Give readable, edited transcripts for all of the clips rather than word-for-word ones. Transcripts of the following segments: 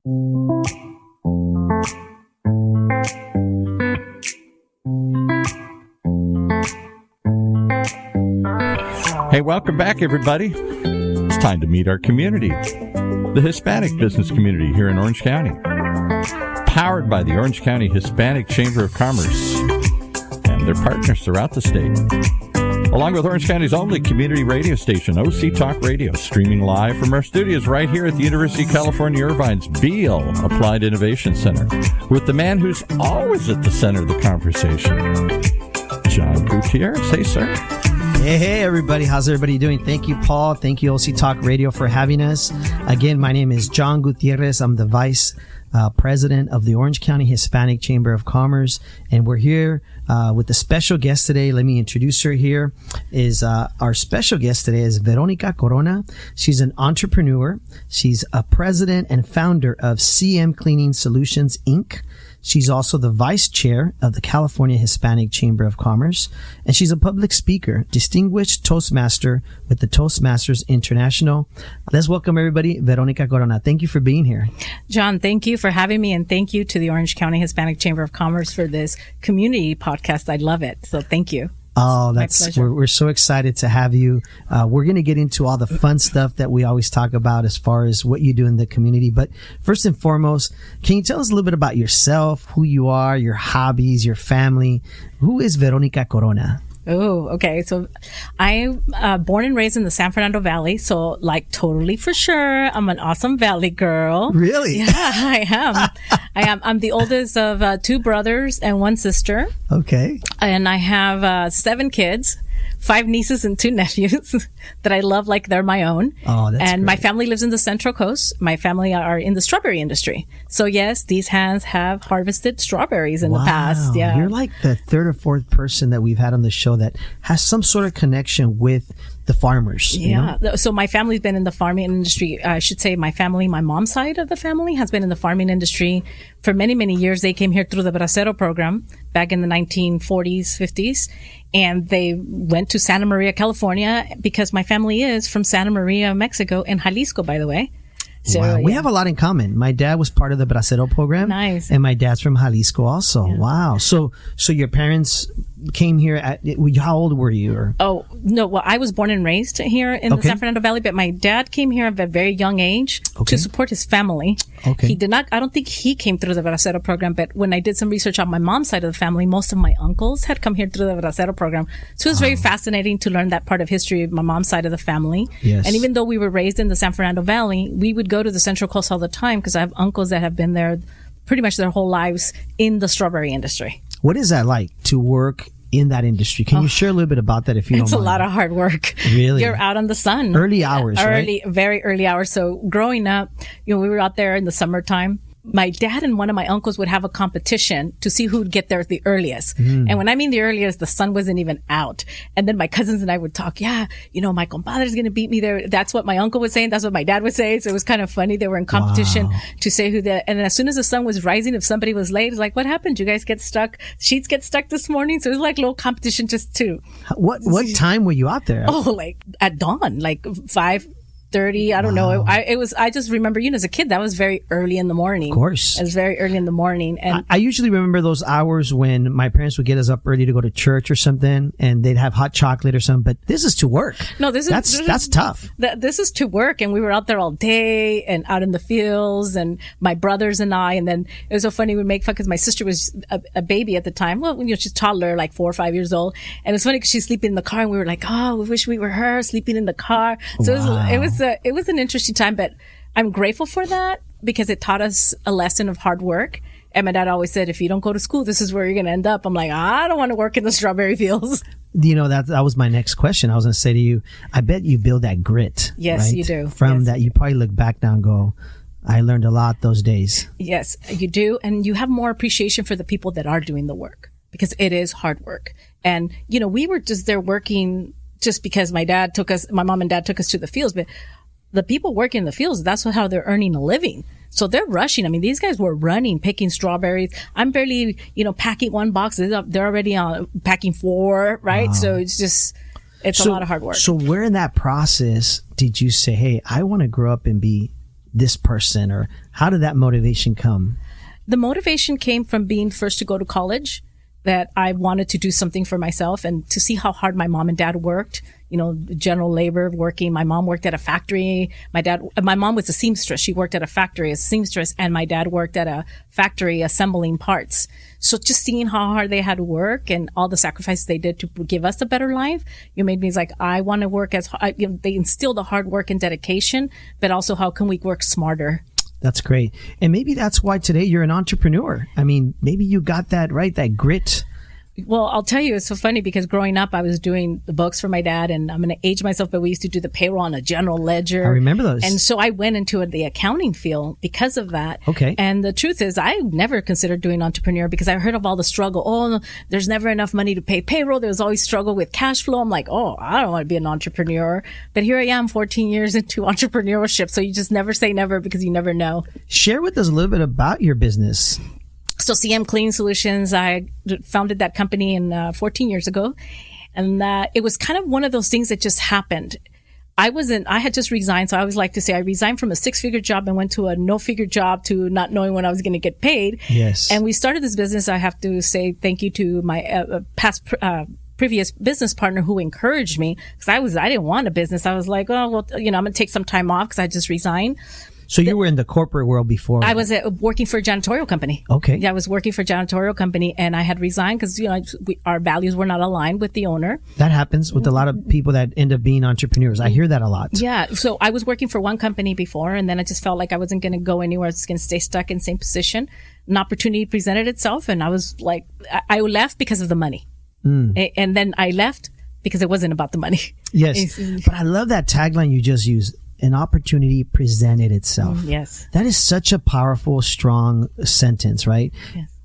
Hey, welcome back, everybody. It's time to meet our community, the Hispanic business community here in Orange County, powered by the Orange County Hispanic Chamber of Commerce and their partners throughout the state, along with Orange County's only community radio station, OC Talk Radio, streaming live from our studios right here at the University of California, Irvine's Beale Applied Innovation Center, with the man who's always at the center of the conversation, John Gutierrez. Hey, sir. Hey, everybody. How's everybody doing? Thank you, Paul. Thank you, OC Talk Radio, for having us. Again, my name is John Gutierrez. I'm the Vice President of the Orange County Hispanic Chamber of Commerce, and we're here with a special guest today. Let me introduce her here. Our special guest today is Veronica Corona. She's an entrepreneur. She's a president and founder of CM Cleaning Solutions, Inc. She's also the vice chair of the California Hispanic Chamber of Commerce, and she's a public speaker, distinguished Toastmaster with the Toastmasters International. Let's welcome everybody, Veronica Corona. Thank you for being here. John, thank you for having me, and thank you to the Orange County Hispanic Chamber of Commerce for this community podcast. I love it. So thank you. Oh, we're so excited to have you. We're going to get into all the fun stuff that we always talk about as far as what you do in the community. But first and foremost, can you tell us a little bit about yourself, who you are, your hobbies, your family? Who is Veronica Corona? Oh, okay. So I'm born and raised in the San Fernando Valley. So like totally for sure, I'm an awesome Valley girl. Really? Yeah, I am. I'm the oldest of two brothers and one sister. Okay. And I have 7 kids. 5 nieces and 2 nephews that I love like they're my own. Oh, that's And great. my family lives in the Central Coast. My family are in the strawberry industry. So yes, these hands have harvested strawberries in the past. Yeah. You're like the 3rd or 4th person that we've had on the show that has some sort of connection with the farmers. Yeah. You know? So my family's been in the farming industry. I should say my mom's side of the family has been in the farming industry for many, many years. They came here through the Bracero program back in the 1940s, 50s. And they went to Santa Maria, California, because my family is from Santa Maria, Mexico, and Jalisco, by the way. So, wow. We have a lot in common. My dad was part of the Bracero program. Nice. And my dad's from Jalisco also. Yeah. Wow. So your parents came here how old were you? Or? Oh, no. Well, I was born and raised here in the San Fernando Valley, but my dad came here at a very young age to support his family. Okay. He did not, I don't think he came through the Bracero program, but when I did some research on my mom's side of the family, most of my uncles had come here through the Bracero program. So it was very fascinating to learn that part of history of my mom's side of the family. Yes. And even though we were raised in the San Fernando Valley, we would go to the Central Coast all the time because I have uncles that have been there pretty much their whole lives in the strawberry industry. What is that like to work in that industry? Can you share a little bit about that if you don't mind? It's a lot of hard work. Really? You're out in the sun. Early hours, right? Very early hours. So growing up, we were out there in the summertime. My dad and one of my uncles would have a competition to see who would get there the earliest. And when I mean the earliest, the sun wasn't even out. And then my cousins and I would talk, my compadre's going to beat me there. That's what my uncle was saying. That's what my dad would say. So it was kind of funny. They were in competition to say and as soon as the sun was rising, if somebody was late, it's like, what happened? You guys get stuck? Sheets get stuck this morning? So it was like a little competition just to. What time were you out there? Oh, like at dawn, like 5:30. I don't know. I just remember, as a kid, that was very early in the morning. Of course. It was very early in the morning. And I usually remember those hours when my parents would get us up early to go to church or something, and they'd have hot chocolate or something. But this is to work. No, that's tough. This is to work. And we were out there all day and out in the fields, and my brothers and I. And then it was so funny. We'd make fun because my sister was a baby at the time. Well, she's a toddler, like 4 or 5 years old. And it's funny because she's sleeping in the car, and we were like, oh, we wish we were her sleeping in the car. So it was an interesting time, but I'm grateful for that because it taught us a lesson of hard work. And my dad always said, if you don't go to school, this is where you're going to end up. I'm like, I don't want to work in the strawberry fields. That was my next question. I was going to say to you, I bet you build that grit. Yes, right? you do. From that, you probably look back now and go, I learned a lot those days. Yes, you do. And you have more appreciation for the people that are doing the work because it is hard work. And, we were just there working just because my mom and dad took us to the fields, but the people working in the fields, that's how they're earning a living. So they're rushing. I mean, these guys were running, picking strawberries. I'm barely, packing 1 box. They're already packing 4, right? Wow. So it's a lot of hard work. So where in that process did you say, hey, I want to grow up and be this person, or how did that motivation come? The motivation came from being first to go to college, that I wanted to do something for myself and to see how hard my mom and dad worked, general labor working. My mom worked at a factory. My mom was a seamstress. She worked at a factory as a seamstress, and my dad worked at a factory assembling parts. So just seeing how hard they had to work and all the sacrifices they did to give us a better life, made me like, I want to work as hard. They instilled the hard work and dedication, but also how can we work smarter? That's great. And maybe that's why today you're an entrepreneur. I mean, maybe you got that, right? That grit. Well, I'll tell you, it's so funny because growing up, I was doing the books for my dad, and I'm going to age myself, but we used to do the payroll on a general ledger. I remember those. And so I went into the accounting field because of that. Okay. And the truth is, I never considered doing entrepreneur because I heard of all the struggle. Oh, there's never enough money to pay payroll. There's always struggle with cash flow. I'm like, I don't want to be an entrepreneur. But here I am 14 years into entrepreneurship. So you just never say never because you never know. Share with us a little bit about your business. So CM Cleaning Solutions, I founded that company 14 years ago. And it was kind of one of those things that just happened. I had just resigned. So I always like to say I resigned from a 6-figure job and went to a no-figure job to not knowing when I was going to get paid. Yes. And we started this business. I have to say thank you to my previous business partner who encouraged me, because I didn't want a business. I was like, I'm going to take some time off because I just resigned. So you were in the corporate world before? I was working for a janitorial company. Okay. Yeah, I was working for a janitorial company, and I had resigned because our values were not aligned with the owner. That happens with a lot of people that end up being entrepreneurs. I hear that a lot. Yeah. So I was working for one company before, and then I just felt like I wasn't going to go anywhere. I was going to stay stuck in the same position. An opportunity presented itself, and I was like, I left because of the money. And then I left because it wasn't about the money. Yes. But I love that tagline you just used. An opportunity presented itself. Yes. That is such a powerful, strong sentence, right? Yes.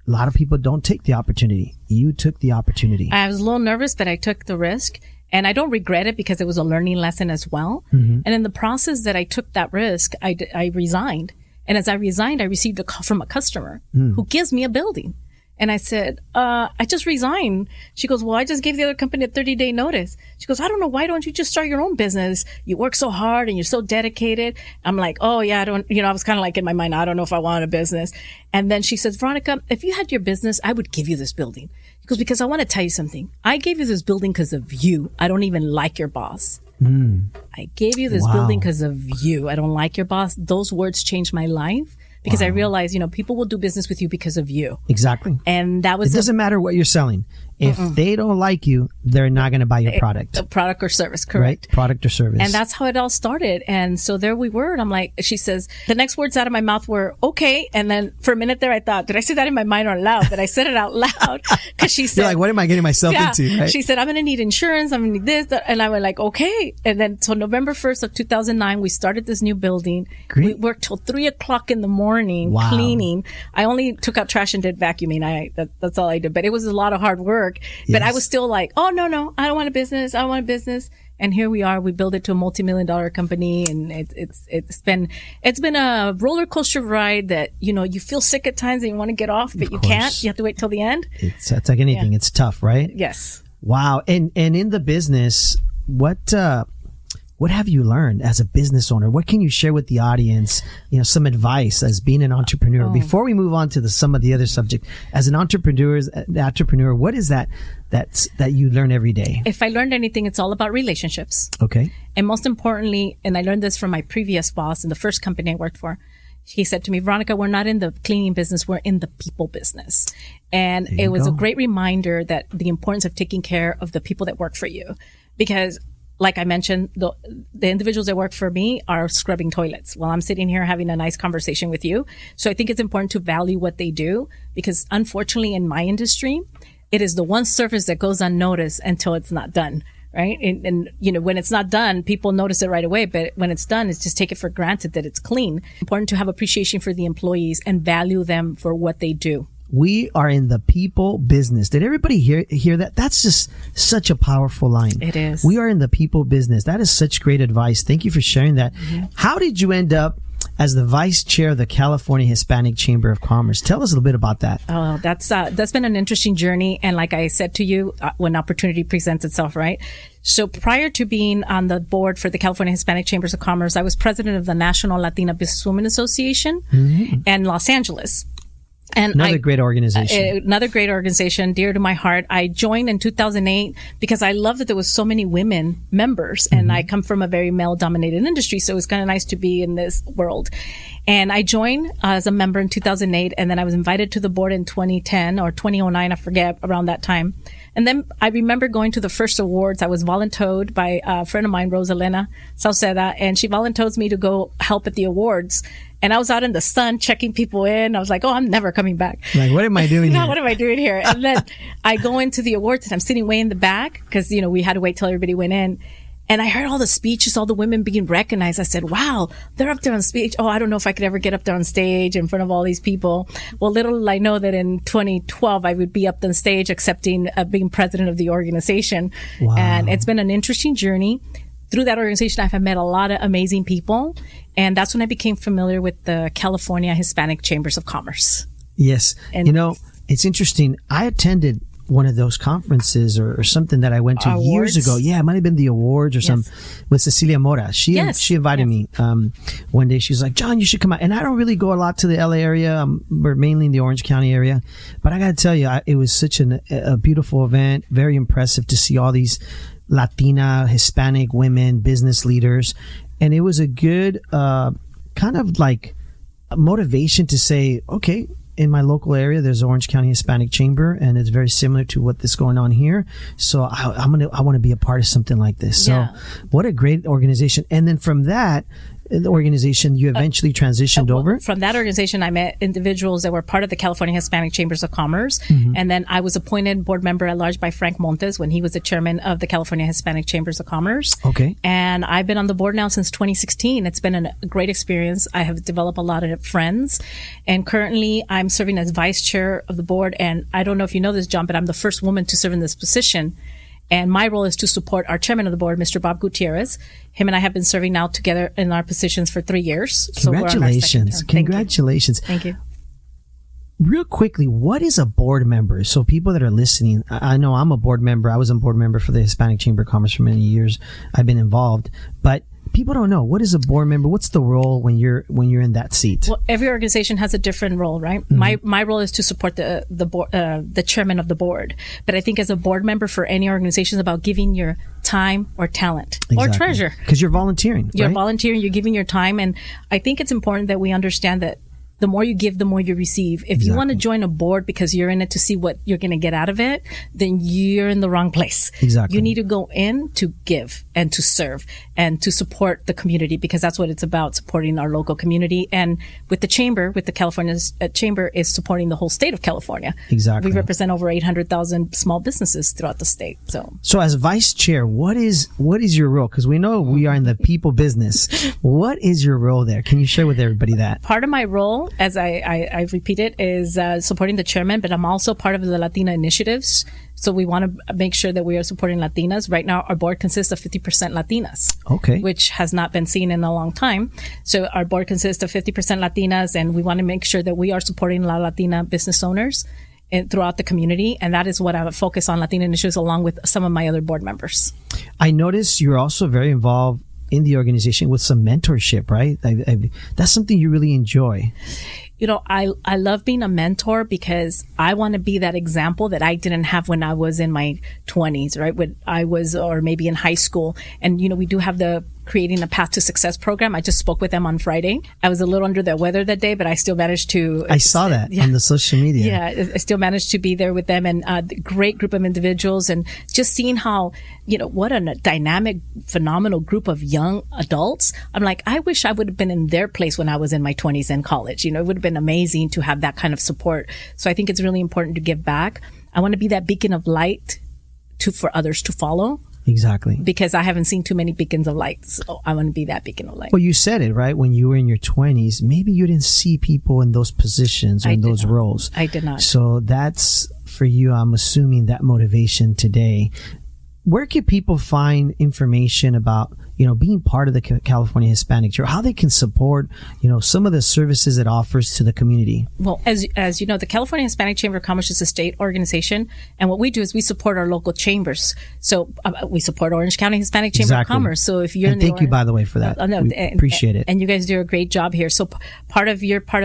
A lot of people don't take the opportunity. You took the opportunity. I was a little nervous, but I took the risk. And I don't regret it because it was a learning lesson as well. Mm-hmm. And in the process that I took that risk, I resigned. And as I resigned, I received a call from a customer who gives me a building. And I said, I just resigned. She goes, well, I just gave the other company a 30-day notice. She goes, I don't know. Why don't you just start your own business? You work so hard and you're so dedicated. I'm like, oh yeah, I was kind of like in my mind, I don't know if I want a business. And then she says, Veronica, if you had your business, I would give you this building. She goes, because I want to tell you something. I gave you this building because of you. I don't even like your boss. I gave you this building because of you. I don't like your boss. Those words changed my life. Because I realized, people will do business with you because of you. Exactly. And that was... It doesn't matter what you're selling. If they don't like you, they're not going to buy your product. A product or service, correct. Right? Product or service. And that's how it all started. And so there we were. And I'm like, she says, the next words out of my mouth were, okay. And then for a minute there, I thought, did I say that in my mind or out loud? But I said it out loud. Because she said... You're like, what am I getting myself into? Right? She said, I'm going to need insurance. I'm going to need this. That. And I was like, okay. And then so November 1st of 2009, we started this new building. Great. We worked till 3:00 in the morning cleaning. I only took out trash and did vacuuming. That's all I did. But it was a lot of hard work. Yes. But I was still like, oh, no, I don't want a business. I don't want a business. And here we are. We built it to a multi-million-dollar company, and it's been a roller coaster ride that, you feel sick at times and you want to get off, but you can't. You have to wait till the end. It's like anything. Yeah. It's tough, right? Yes. Wow. And in the business, what have you learned as a business owner? What can you share with the audience? Some advice as being an entrepreneur. Before we move on to some of the other subject, as an entrepreneur, what is that you learn every day? If I learned anything, it's all about relationships. Okay. And most importantly, and I learned this from my previous boss in the first company I worked for. He said to me, Veronica, we're not in the cleaning business. We're in the people business. And it was a great reminder that the importance of taking care of the people that work for you, because like I mentioned, the individuals that work for me are scrubbing toilets while I'm sitting here having a nice conversation with you. So I think it's important to value what they do, because unfortunately in my industry, it is the one service that goes unnoticed until it's not done. Right. And when it's not done, people notice it right away. But when it's done, it's just take it for granted that it's clean. Important to have appreciation for the employees and value them for what they do. We are in the people business. Did everybody hear that? That's just such a powerful line. It is. We are in the people business. That is such great advice. Thank you for sharing that. Mm-hmm. How did you end up as the vice chair of the California Hispanic Chamber of Commerce. Tell us a little bit about that. Oh, that's been an interesting journey. And like I said to you, when opportunity presents itself, right? So prior to being on the board for the California Hispanic Chambers of Commerce, I was president of the National Latina Businesswomen Association in Los Angeles. And another great organization, dear to my heart. I joined in 2008 because I love that there was so many women members, and I come from a very male-dominated industry, so it was kind of nice to be in this world. And I joined as a member in 2008, and then I was invited to the board in 2010 or 2009, I forget, around that time. And then I remember going to the first awards. I was volunteered by a friend of mine, Rosalena Sauceda, and she volunteered me to go help at the awards. And I was out in the sun checking people in. I was like, oh, I'm never coming back. Like, what am I doing here? What am I doing here? And then I go into the awards and I'm sitting way in the back because, we had to wait till everybody went in. And I heard all the speeches, all the women being recognized. I said, wow, they're up there on stage. Oh, I don't know if I could ever get up there on stage in front of all these people. Well, little did I know that in 2012, I would be up on stage accepting being president of the organization. Wow. And it's been an interesting journey. Through that organization, I've met a lot of amazing people. And that's when I became familiar with the California Hispanic Chambers of Commerce. Yes. And it's interesting. I attended one of those conferences or something that I went to years ago. Yeah, it might have been the awards or something with Cecilia Mora. She invited me one day. She was like, John, you should come out. And I don't really go a lot to the LA area. We're mainly in the Orange County area. But I got to tell you, it was such a beautiful event. Very impressive to see all these Latina, Hispanic women, business leaders. And it was a good kind of like motivation to say, okay, in my local area, there's Orange County Hispanic Chamber, and it's very similar to what's going on here. So I want to be a part of something like this. So what a great organization. And then from that, the organization, you eventually transitioned over? From that organization, I met individuals that were part of the California Hispanic Chambers of Commerce. And then I was appointed board member at large by Frank Montes when he was the chairman of the California Hispanic Chambers of Commerce. Okay. And I've been on the board now since 2016. It's been a great experience. I have developed a lot of friends. And currently, I'm serving as vice chair of the board. And I don't know if you know this, John, but I'm the first woman to serve in this position. And my role is to support our chairman of the board, Mr. Bob Gutierrez. Him and I have been serving now together in our positions for 3 years. Congratulations. Congratulations. Thank you. Real quickly, what is a board member? So people that are listening, I know I'm a board member. I was a board member for the Hispanic Chamber of Commerce for many years. I've been involved. But people don't know, what is a board member? What's the role when you're in that seat? Well, every organization has a different role, right? My role is to support the board, the chairman of the board. But I think as a board member for any organization is about giving your time or talent or treasure. Because you're volunteering. You're volunteering, you're giving your time. And I think it's important that we understand that the more you give, the more you receive. If you want to join a board because you're in it to see what you're going to get out of it, then you're in the wrong place. Exactly. You need to go in to give and to serve and to support the community, because that's what it's about, supporting our local community. And with the chamber, with the California Chamber, is supporting the whole state of California. Exactly. We represent over 800,000 small businesses throughout the state. So as vice chair, what is your role? Because we know we are in the people business. What is your role there? Can you share with everybody that? Part of my role, as I repeat it, is supporting the chairman, but I'm also part of the Latina initiatives. So we want to make sure that we are supporting Latinas. Right now, our board consists of 50% Latinas. Okay. Which has not been seen in a long time. So our board consists of 50% Latinas, and we want to make sure that we are supporting La Latina business owners throughout the community. And that is what I would focus on, Latina initiatives, along with some of my other board members. I noticed you're also very involved in the organization with some mentorship, right? That's something you really enjoy. You know, I love being a mentor because I want to be that example that I didn't have when I was in my 20s, right? When I was, or maybe in high school. And, you know, we do have the Creating a Path to Success program. I just spoke with them on Friday. I was a little under the weather that day, but I still managed to. I saw that on the social media. Yeah, I still managed to be there with them, and a great group of individuals, and just seeing how, you know, what a dynamic, phenomenal group of young adults. I'm like, I wish I would have been in their place when I was in my 20s in college. You know, it would have been amazing to have that kind of support. So I think it's really important to give back. I want to be that beacon of light for others to follow. Exactly. Because I haven't seen too many beacons of light. So I want to be that beacon of light. Well, you said it, right? When you were in your 20s, maybe you didn't see people in those positions or in those roles. I did not. So that's, for you, I'm assuming, that motivation today. where can people find information about, being part of the California Hispanic Chamber, how they can support, some of the services it offers to the community? Well, as you know, the California Hispanic Chamber of Commerce is a state organization. And what we do is we support our local chambers. So we support Orange County Hispanic Chamber of Commerce. So if you're thank you, by the way, for that. Appreciate it. And you guys do a great job here. So part of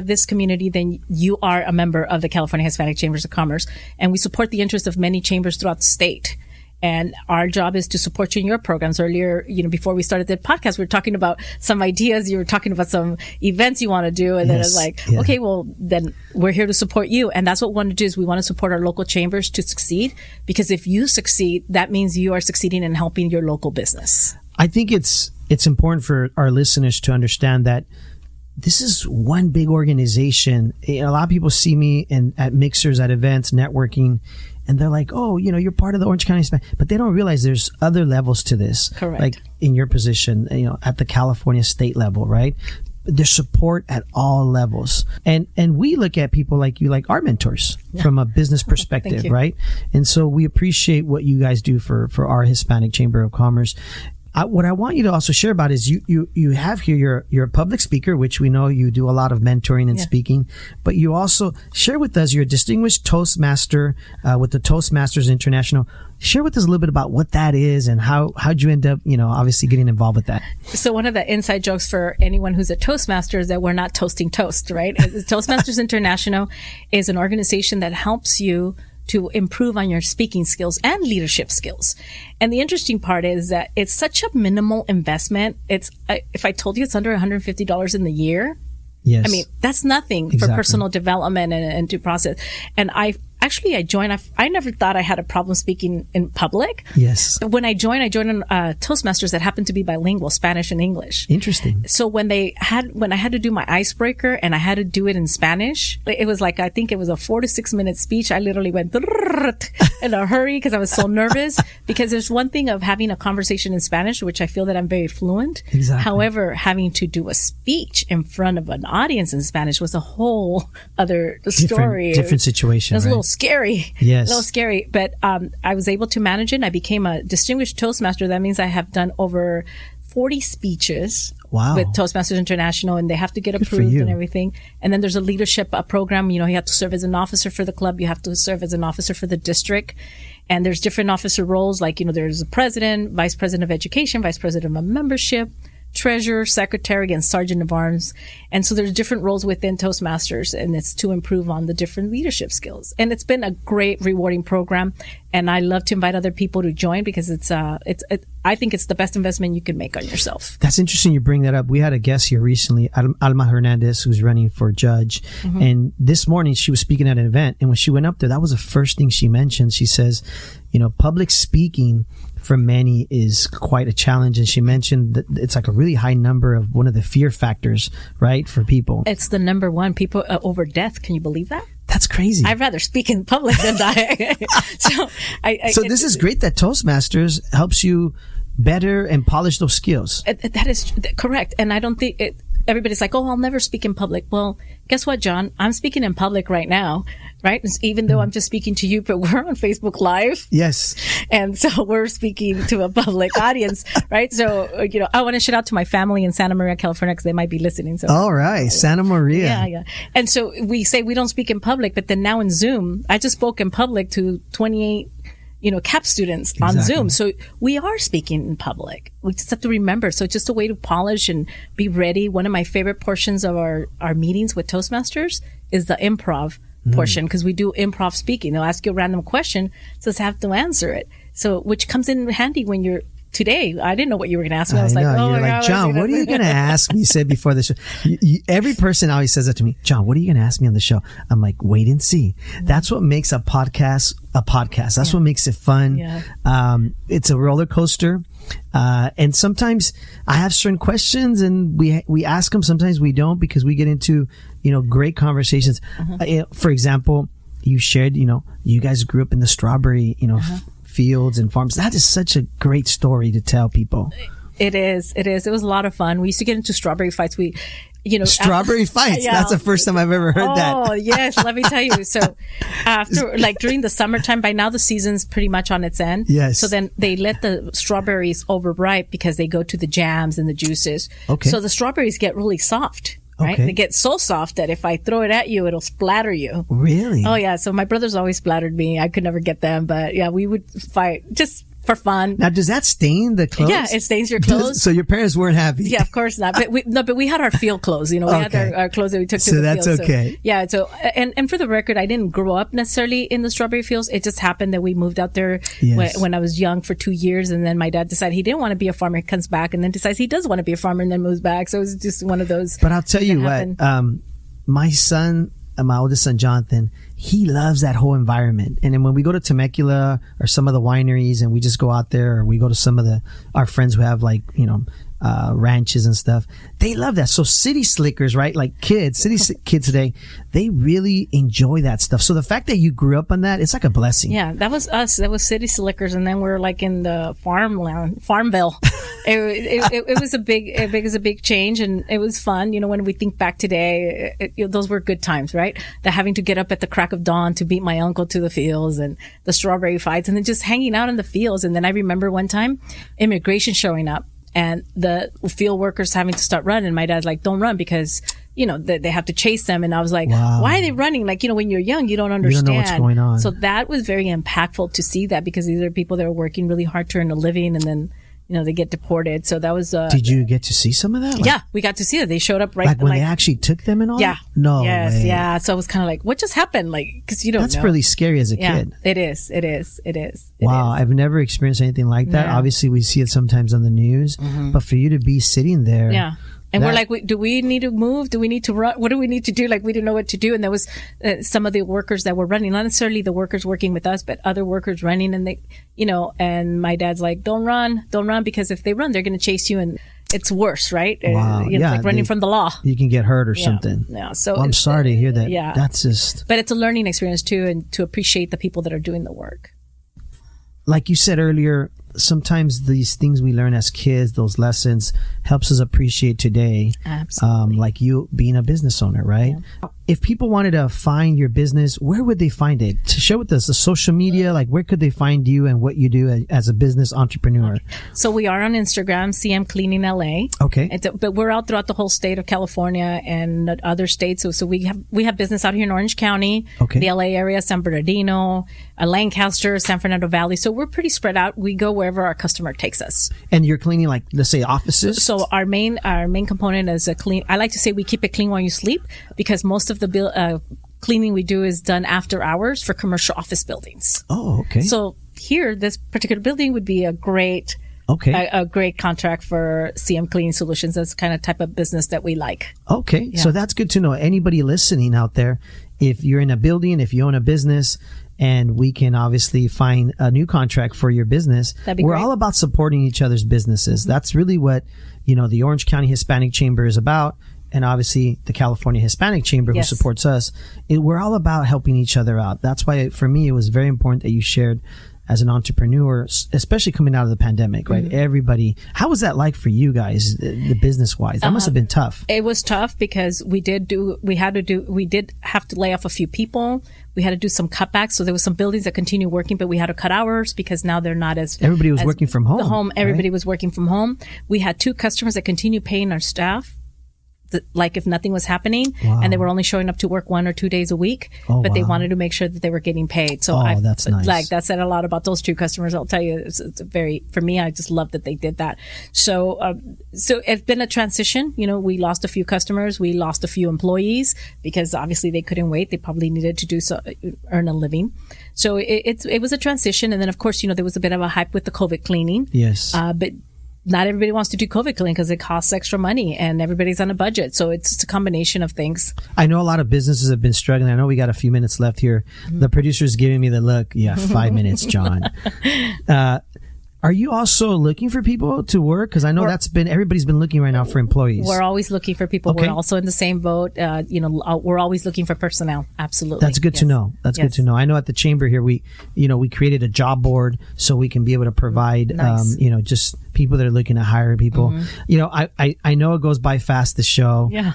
this community, then you are a member of the California Hispanic Chambers of Commerce. And we support the interests of many chambers throughout the state. And our job is to support you in your programs. Earlier, before we started the podcast, we were talking about some ideas. You were talking about some events you want to do. And then it's like, okay, well, then we're here to support you. And that's what we want to do is we want to support our local chambers to succeed. Because if you succeed, that means you are succeeding in helping your local business. I think it's important for our listeners to understand that this is one big organization. A lot of people see me at mixers, at events, networking, and they're like, oh, you're part of the Orange County Hispanic, but they don't realize there's other levels to this. Correct. Like in your position, at the California state level, right? There's support at all levels. And we look at people like you, like our mentors from a business perspective, right? And so we appreciate what you guys do for our Hispanic Chamber of Commerce. What I want you to also share about is you have here, you're a public speaker, which we know you do a lot of mentoring and speaking, but you also share with us, you're a distinguished Toastmaster with the Toastmasters International. Share with us a little bit about what that is and how'd you end up, obviously getting involved with that. So one of the inside jokes for anyone who's a Toastmaster is that we're not toasting toast, right? Toastmasters International is an organization that helps you to improve on your speaking skills and leadership skills. And the interesting part is that it's such a minimal investment. It's if I told you it's under $150 in the year, yes, I mean, that's nothing for personal development and due process. And I joined. I never thought I had a problem speaking in public. Yes. But when I joined Toastmasters that happened to be bilingual, Spanish and English. Interesting. So when I had to do my icebreaker and I had to do it in Spanish, it was like, I think it was a 4 to 6 minute speech. I literally went in a hurry because I was so nervous, because there's one thing of having a conversation in Spanish, which I feel that I'm very fluent. Exactly. However, having to do a speach in front of an audience in Spanish was a whole other story. Different situation. It was a little scary. Yes. A little scary. But I was able to manage it. And I became a distinguished Toastmaster. That means I have done over 40 speeches with Toastmasters International, and they have to get approved and everything. And then there's a leadership program. You have to serve as an officer for the club. You have to serve as an officer for the district. And there's different officer roles. Like, there's a president, vice president of education, vice president of membership, treasurer, secretary, and sergeant of arms. And so there's different roles within Toastmasters, and it's to improve on the different leadership skills. And it's been a great, rewarding program. And I love to invite other people to join, because I think it's the best investment you can make on yourself. That's interesting you bring that up. We had a guest here recently, Alma Hernandez, who's running for judge. Mm-hmm. And this morning she was speaking at an event. And when she went up there, that was the first thing she mentioned. She says, public speaking for many is quite a challenge. And she mentioned that it's like a really high number of one of the fear factors, right, for people. It's the number one. People over death. Can you believe that? That's crazy. I'd rather speak in public than die. So this is great that Toastmasters helps you better and polish those skills. That is correct. And I don't think everybody's like, oh, I'll never speak in public. Well, guess what, John? I'm speaking in public right now, right? Even though I'm just speaking to you, but we're on Facebook Live. Yes. And so we're speaking to a public audience, right? So, I want to shout out to my family in Santa Maria, California, because they might be listening. So, all right. Santa Maria. Yeah. And so we say we don't speak in public, but then now in Zoom, I just spoke in public to 28 CAP students on Zoom. So we are speaking in public. We just have to remember. So it's just a way to polish and be ready. One of my favorite portions of our meetings with Toastmasters is the improv portion, because we do improv speaking. They'll ask you a random question, so you have to answer it. So, which comes in handy when you're today. I didn't know what you were going to ask me. I was like, oh, you're like, John, what are you going to ask me? You said before the show. Every person always says that to me. John, what are you going to ask me on the show? I'm like, wait and see. That's what makes a podcast a podcast. That's what makes it fun. Yeah. It's a roller coaster. And sometimes I have certain questions and we ask them. Sometimes we don't, because we get into, great conversations. For example, you shared, you guys grew up in the strawberry, fields and farms. That is such a great story to tell people. It is. It was a lot of fun. We used to get into strawberry fights. Strawberry fights. Yeah. That's the first time I've ever heard that. Oh, yes. Let me tell you. So after, during the summertime, by now the season's pretty much on its end. Yes. So then they let the strawberries overripe because they go to the jams and the juices. Okay. So the strawberries get really soft. Right? Okay. They get so soft that if I throw it at you, it'll splatter you. Really? Oh, yeah. So my brothers always splattered me. I could never get them. But yeah, we would fight just for fun. Now, does that stain the clothes? Yeah, it stains your clothes. So your parents weren't happy? Yeah, of course not. But we had our field clothes. We had our clothes that we took to the field. So that's okay. Yeah. So, and for the record, I didn't grow up necessarily in the strawberry fields. It just happened that we moved out there when I was young for 2 years. And then my dad decided he didn't want to be a farmer. He comes back and then decides he does want to be a farmer and then moves back. So it was just one of those. But I'll tell you what, my son, my oldest son, Jonathan, he loves that whole environment. And then when we go to Temecula or some of the wineries and we just go out there, or we go to some of our friends who have ranches and stuff, they love that. So city slickers, right? Like city kids today, they really enjoy that stuff. So the fact that you grew up on that, it's like a blessing. Yeah, that was us. That was city slickers. And then we're like in the Farmville. It was a big change, and it was fun. When we think back today, those were good times, right? The having to get up at the crack of dawn to beat my uncle to the fields, and the strawberry fights, and then just hanging out in the fields. And then I remember one time immigration showing up and the field workers having to start running. My dad's like, don't run because they have to chase them. And I was like, wow. Why are they running? Like, when you're young, you don't understand. You don't know what's going on. So that was very impactful to see that, because these are people that are working really hard to earn a living, and then they get deported. So that was. Did you get to see some of that? Yeah, we got to see it. They showed up right. Like when they actually took them and all. Yeah. No. Yes. Way. Yeah. So I was kind of like, what just happened? Like, because you don't. That's know. really scary as a kid. It is. It is. Wow, I've never experienced anything like that. Yeah. Obviously, we see it sometimes on the news, but for you to be sitting there. Yeah. And we're like, do we need to move? Do we need to run? What do we need to do? Like, we didn't know what to do. And there was some of the workers that were running, not necessarily the workers working with us, but other workers running. And they, and my dad's like, don't run, because if they run, they're going to chase you, and it's worse, right? Wow. It's like running from the law. You can get hurt or something. Yeah. So I'm sorry to hear that. Yeah. That's just. But it's a learning experience too, and to appreciate the people that are doing the work. Like you said earlier, sometimes these things we learn as kids, those lessons, helps us appreciate today. Absolutely. Like you being a business owner, right? Yeah. If people wanted to find your business, where would they find it? To share with us, the social media, like where could they find you and what you do as a business entrepreneur? Okay. So we are on Instagram, CM Cleaning LA. Okay. But we're out throughout the whole state of California and other states. So we have business out here in Orange County, the LA area, San Bernardino, Lancaster, San Fernando Valley. So we're pretty spread out. We go wherever our customer takes us. And you're cleaning, like, let's say offices? So our main component is a clean. I like to say we keep it clean while you sleep, because most of the cleaning we do is done after hours for commercial office buildings. Oh, okay. So here, this particular building would be a great contract for CM Cleaning Solutions. That's the kind of type of business that we like. Okay. Yeah. So that's good to know. Anybody listening out there, if you're in a building, if you own a business, and we can obviously find a new contract for your business, we're all about supporting each other's businesses. Mm-hmm. That's really what, the Orange County Hispanic Chamber is about. And obviously the California Hispanic Chamber who supports us. We're all about helping each other out. That's why for me, it was very important that you shared as an entrepreneur, especially coming out of the pandemic, right? Mm-hmm. Everybody, how was that like for you guys, the business wise? That must have been tough. It was tough because we did have to lay off a few people. We had to do some cutbacks. So there was some buildings that continue working, but we had to cut hours because now they're not as... Everybody was working from home. Everybody was working from home. We had 2 customers that continue paying our staff, like if nothing was happening, and they were only showing up to work 1 or 2 days a week, but they wanted to make sure that they were getting paid. So that's nice. Like that said a lot about those 2 customers. I'll tell you, it's very, for me, I just love that they did that. So it's been a transition. We lost a few customers. We lost a few employees because obviously they couldn't wait. They probably needed to earn a living. So it was a transition. And then of course, there was a bit of a hype with the COVID cleaning. Yes. But not everybody wants to do COVID cleaning because it costs extra money and everybody's on a budget. So it's just a combination of things. I know a lot of businesses have been struggling. I know we got a few minutes left here. Mm-hmm. The producer's giving me the look. Yeah, 5 minutes, John. Are you also looking for people to work? Because I know everybody's been looking right now for employees. We're always looking for people. Okay. We're also in the same boat. We're always looking for personnel. Absolutely. That's good to know. That's good to know. I know at the chamber here, we created a job board so we can be able to provide, just people that are looking to hire people. You know, I know it goes by fast, the show. Yeah.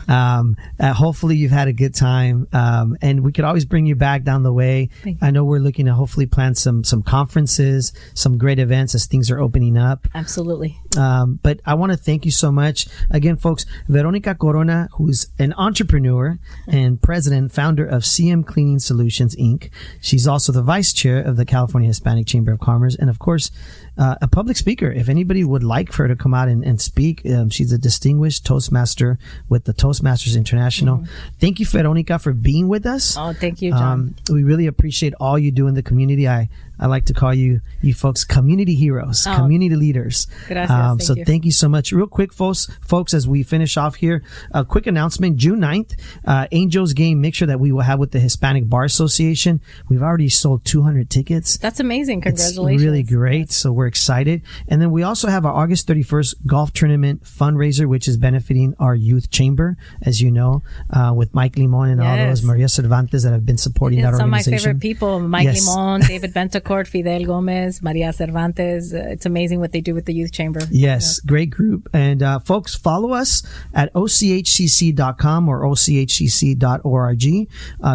Hopefully you've had a good time. And we could always bring you back down the way. I know we're looking to hopefully plan some conferences, some great events as things are opening up. Absolutely. But I want to thank you so much. Again, folks, Veronica Corona, who's an entrepreneur and president, founder of CM Cleaning Solutions, Inc. She's also the vice chair of the California Hispanic Chamber of Commerce. And of course, a public speaker. If anybody would like for her to come out and speak, she's a distinguished Toastmaster with the Toastmasters International. Thank you, Veronica, for being with us. Oh, thank you, John. We really appreciate all you do in the community. I like to call you folks community heroes, community leaders. Gracias, thank you so much. Real quick, folks, as we finish off here, a quick announcement. June 9th, Angels game mixture that we will have with the Hispanic Bar Association. We've already sold 200 tickets. That's amazing. Congratulations. It's really great. So we're excited. And then we also have our August 31st golf tournament fundraiser, which is benefiting our youth chamber, as you know, with Mike Limon and all those, Maria Cervantes, that have been supporting that organization. Some of my favorite people, Mike Limon, David Bentecourt, Fidel Gomez, Maria Cervantes. It's amazing what they do with the youth chamber. Yes, great group. And folks, follow us at ochcc.com or ochcc.org.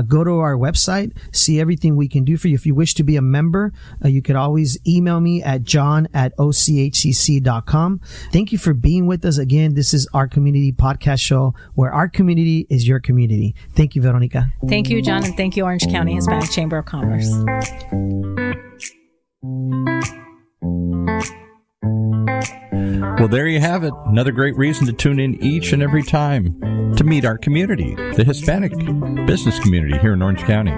Go to our website, see everything we can do for you. If you wish to be a member, you could always email me at john@ochcc.com. Thank you for being with us. Again, this is our community podcast show where our community is your community. Thank you, Veronica. Thank you, John, and thank you, Orange County Hispanic Chamber of Commerce. Well, there you have it. Another great reason to tune in each and every time to meet our community, the Hispanic business community here in Orange County.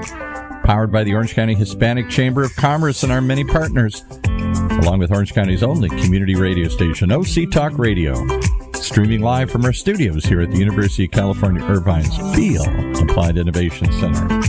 Powered by the Orange County Hispanic Chamber of Commerce and our many partners, along with Orange County's only community radio station, OC Talk Radio. Streaming live from our studios here at the University of California, Irvine's Beale Applied Innovation Center.